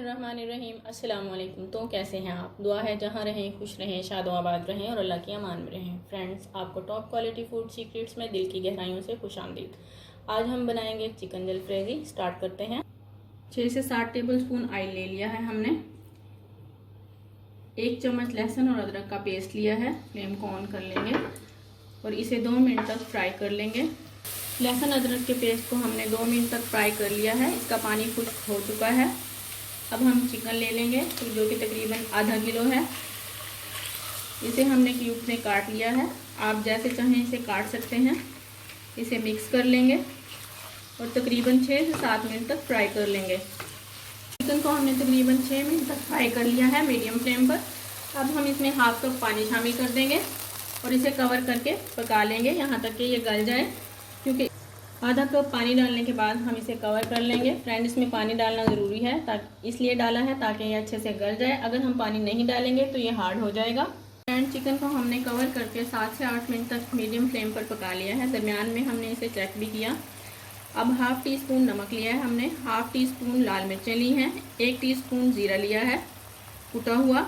बिस्मिल्लाहिर्रहमानिर्रहीम। अस्सलाम वालेकुम। तो कैसे हैं आप? दुआ है जहाँ रहें खुश रहें, शादो आबाद रहें और अल्लाह की अमान में रहें। फ्रेंड्स, आपको टॉप क्वालिटी फूड सीक्रेट्स में दिल की गहराइयों से खुश आमदीद। आज हम बनाएंगे चिकन जलफ्रेजी। स्टार्ट करते हैं। 6 से 7 टेबल स्पून ऑयल ले लिया है हमने। 1 चम्मच लहसुन और अदरक का पेस्ट लिया है। फ्लेम को ऑन कर लेंगे और इसे 2 मिनट तक फ्राई कर लेंगे। लहसुन अदरक के पेस्ट को हमने 2 मिनट तक फ्राई कर लिया है। इसका पानी खुश्क हो चुका है। अब हम चिकन ले लेंगे जो कि तकरीबन आधा किलो है। इसे हमने क्यूब में काट लिया है। आप जैसे चाहें इसे काट सकते हैं। इसे मिक्स कर लेंगे और तकरीबन 6 से 7 मिनट तक फ्राई कर लेंगे। चिकन को हमने तकरीबन 6 मिनट तक फ्राई कर लिया है मीडियम फ्लेम पर। अब हम इसमें हाफ कप पानी शामिल कर देंगे और इसे कवर करके पका लेंगे यहाँ तक कि ये गल जाए, क्योंकि आधा कप पानी डालने के बाद हम इसे कवर कर लेंगे। फ्रेंड, इसमें पानी डालना ज़रूरी है, इसलिए डाला है ताकि ये अच्छे से गल जाए। अगर हम पानी नहीं डालेंगे तो ये हार्ड हो जाएगा। फ्रेंड, चिकन को हमने कवर करके 7 से 8 मिनट तक मीडियम फ्लेम पर पका लिया है। दरमियान में हमने इसे चेक भी किया। अब हाफ़ टी स्पून नमक लिया है हमने, हाफ़ टी स्पून लाल मिर्चें ली हैं, 1 टीस्पून ज़ीरा लिया है कुटा हुआ,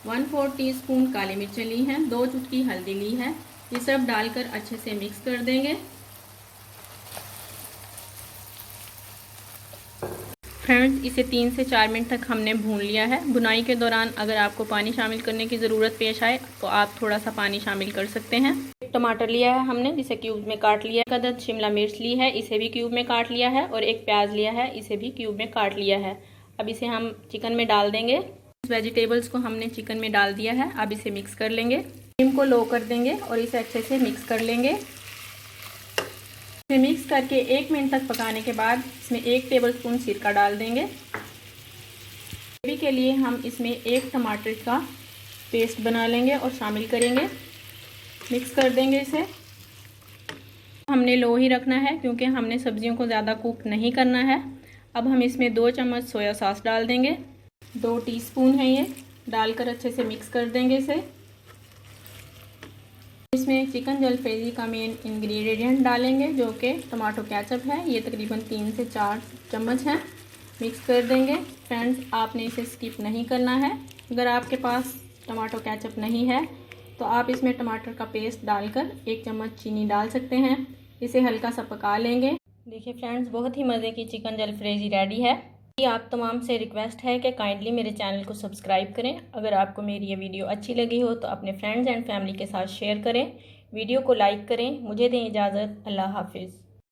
1/4 टीस्पून काली मिर्चें ली हैं, 2 चुटकी हल्दी ली है। ये सब डालकर अच्छे से मिक्स कर देंगे। फ्रेंड्स, इसे 3 से 4 मिनट तक हमने भून लिया है। भुनाई के दौरान अगर आपको पानी शामिल करने की ज़रूरत पेश आए तो आप थोड़ा सा पानी शामिल कर सकते हैं। एक टमाटर लिया है हमने, जिसे क्यूब में काट लिया है। 1 अदद शिमला मिर्च ली है, इसे भी क्यूब में काट लिया है। और 1 प्याज लिया है, इसे भी क्यूब में काट लिया है। अब इसे हम चिकन में डाल देंगे। वेजिटेबल्स को हमने चिकन में डाल दिया है। अब इसे मिक्स कर लेंगे। फ्लेम को लो कर देंगे और इसे अच्छे से मिक्स कर लेंगे। मिक्स करके 1 मिनट तक पकाने के बाद इसमें 1 टेबलस्पून सिरका डाल देंगे। ग्रेवी के लिए हम इसमें 1 टमाटर का पेस्ट बना लेंगे और शामिल करेंगे। मिक्स कर देंगे इसे। हमने लो ही रखना है क्योंकि हमने सब्जियों को ज़्यादा कुक नहीं करना है। अब हम इसमें 2 चम्मच सोया सॉस डाल देंगे। 2 टीस्पून है ये। डालकर अच्छे से मिक्स कर देंगे इसे। इसमें चिकन जलफ्रेजी का मेन इंग्रेडिएंट डालेंगे जो कि टमाटो केचप है। ये तकरीबन 3 से 4 चम्मच है। मिक्स कर देंगे। फ्रेंड्स, आपने इसे स्किप नहीं करना है। अगर आपके पास टमाटो केचप नहीं है तो आप इसमें टमाटर का पेस्ट डालकर 1 चम्मच चीनी डाल सकते हैं। इसे हल्का सा पका लेंगे। देखिए फ्रेंड्स, बहुत ही मज़े की चिकन जलफ्रेजी रेडी है। आप तमाम से रिक्वेस्ट है कि काइंडली मेरे चैनल को सब्सक्राइब करें। अगर आपको मेरी ये वीडियो अच्छी लगी हो तो अपने फ्रेंड्स एंड फैमिली के साथ शेयर करें। वीडियो को लाइक करें। मुझे दें इजाज़त। अल्लाह हाफिज़।